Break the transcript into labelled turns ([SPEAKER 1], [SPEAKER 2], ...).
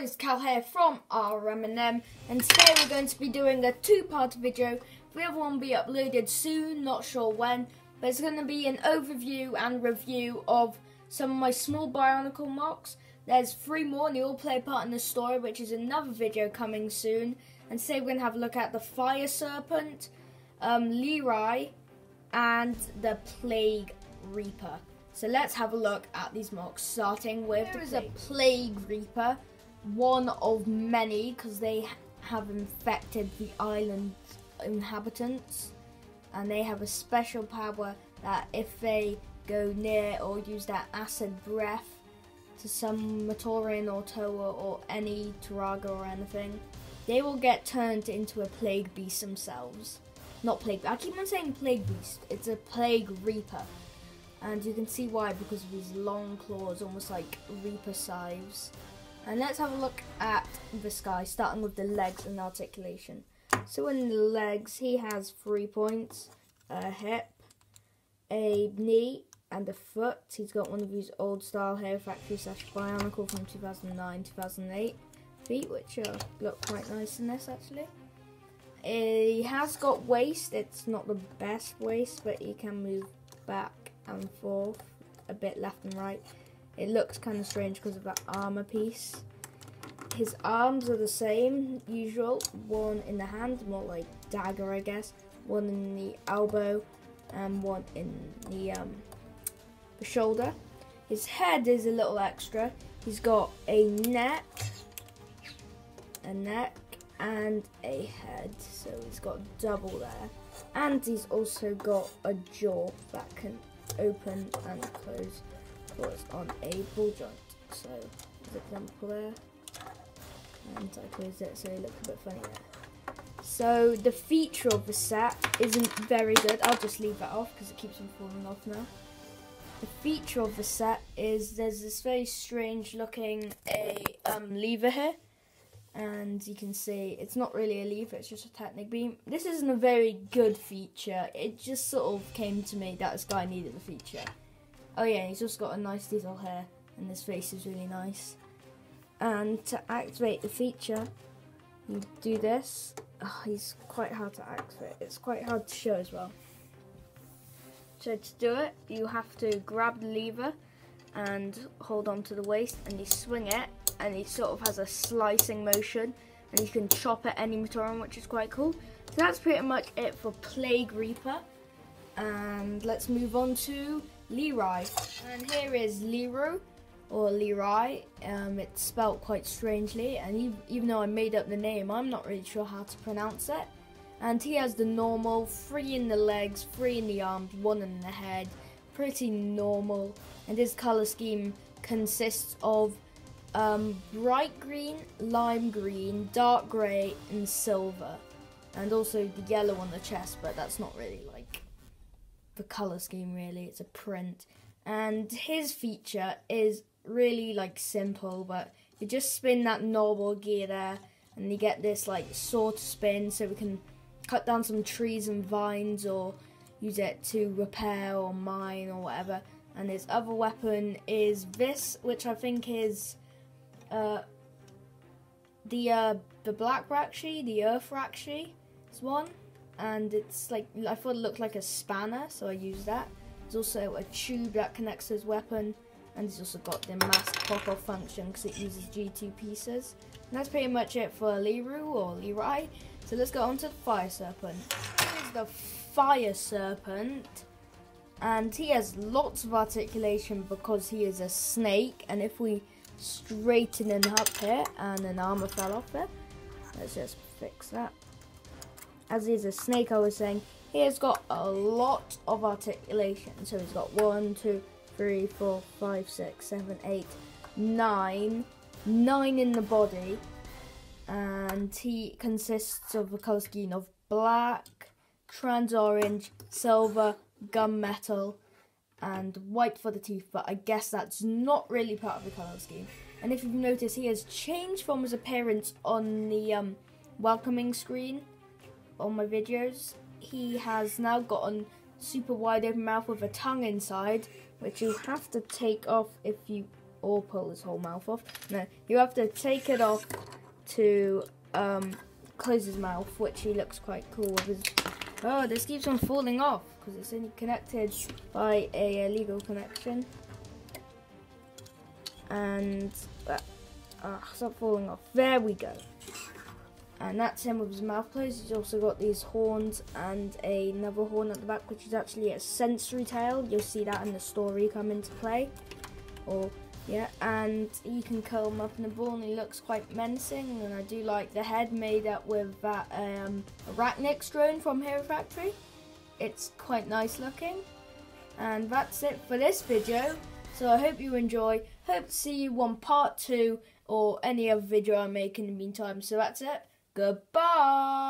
[SPEAKER 1] guys, Cal here from Rm&m, and today we're going to be doing a two-part video. The other one will be uploaded soon, not sure when, but it's going to be an overview and review of some of my small bionicle MOCs. There's 3 more and they all play a part in the story, which is another video coming soon. And today we're going to have a look at the fire serpent, leraaih, and the plague reaper. So let's have a look at these MOCs, starting with a plague reaper, one of many because they have infected the island's inhabitants, and they have a special power that if they go near or use their acid breath to some Matoran or Toa or any Turaga or anything, they will get turned into a plague beast themselves. Not plague, I keep on saying plague beast, it's a plague reaper. And you can see why, because of his long claws, almost like reaper scythes. And let's have a look at this guy, starting with the legs and articulation. So in the legs, he has 3 points, a hip, a knee, and a foot. He's got one of these old style Hair Factory / Bionicle from 2009-2008 feet, which look quite nice in this actually. He has got waist. It's not the best waist, but he can move back and forth a bit left and right. It looks kind of strange because of that armor piece. His arms are the same, usual. One in the hand, more like dagger I guess. One in the elbow and one in the shoulder. His head is a little extra. He's got a neck, and a head, so he's got double there. And he's also got a jaw that can open and close on a ball joint. So there's an example there, and I closed it so it looks a bit funny there. So the feature of the set isn't very good. I'll just leave that off because it keeps on falling off now. The feature of the set is there's this very strange looking lever here, and you can see it's not really a lever, it's just a technic beam. This isn't a very good feature, it just sort of came to me that this guy needed a feature. Oh yeah, he's just got a nice detail hair, and his face is really nice. And to activate the feature, you do this. Oh, he's quite hard to activate, it's quite hard to show as well. So to do it, you have to grab the lever and hold on to the waist, and you swing it, and he sort of has a slicing motion, and you can chop at any Matoran, which is quite cool. So that's pretty much it for Plague Reaper, and let's move on to leraaih. And here is leraaih, or leraaih. It's spelt quite strangely, and even though I made up the name, I'm not really sure how to pronounce it. And he has the normal, 3 in the legs, 3 in the arms, 1 in the head, pretty normal. And his colour scheme consists of bright green, lime green, dark grey and silver, and also the yellow on the chest, but that's not really like the colour scheme really, it's a print. And his feature is really like simple, but you just spin that normal gear there and you get this like sword spin, so we can cut down some trees and vines or use it to repair or mine or whatever. And his other weapon is this, which I think is the black Rakshi, the earth Rakshi is one, and it's like, I thought it looked like a spanner, so I used that. There's also a tube that connects to his weapon, and he's also got the mask pop-off function because it uses G2 pieces. And that's pretty much it for leraaih or leraaih. So let's go on to the fire serpent. Here's the fire serpent, and he has lots of articulation because he is a snake, and if we straighten him up here, and an armor fell off there, let's just fix that. As he's a snake, I was saying, he has got a lot of articulation. So he's got 1, 2, 3, 4, 5, 6, 7, 8, 9 in the body, and he consists of a colour scheme of black, trans orange, silver, gunmetal, and white for the teeth, but I guess that's not really part of the colour scheme. And if you've noticed, he has changed from his appearance on the welcoming screen on my videos. He has now got a super wide open mouth with a tongue inside, which you have to take off if you or pull his whole mouth off. No, you have to take it off to close his mouth, which he looks quite cool with his... Oh, this keeps on falling off because it's only connected by a legal connection. And stop falling off. There we go. And that's him with his mouth closed. He's also got these horns and another horn at the back, which is actually a sensory tail. You'll see that in the story come into play. Yeah, and you can curl him up in a ball, and he looks quite menacing. And I do like the head made up with that Arachnix drone from Hero Factory. It's quite nice looking. And that's it for this video. So I hope you enjoy. Hope to see you on part 2 or any other video I make in the meantime. So that's it. Goodbye.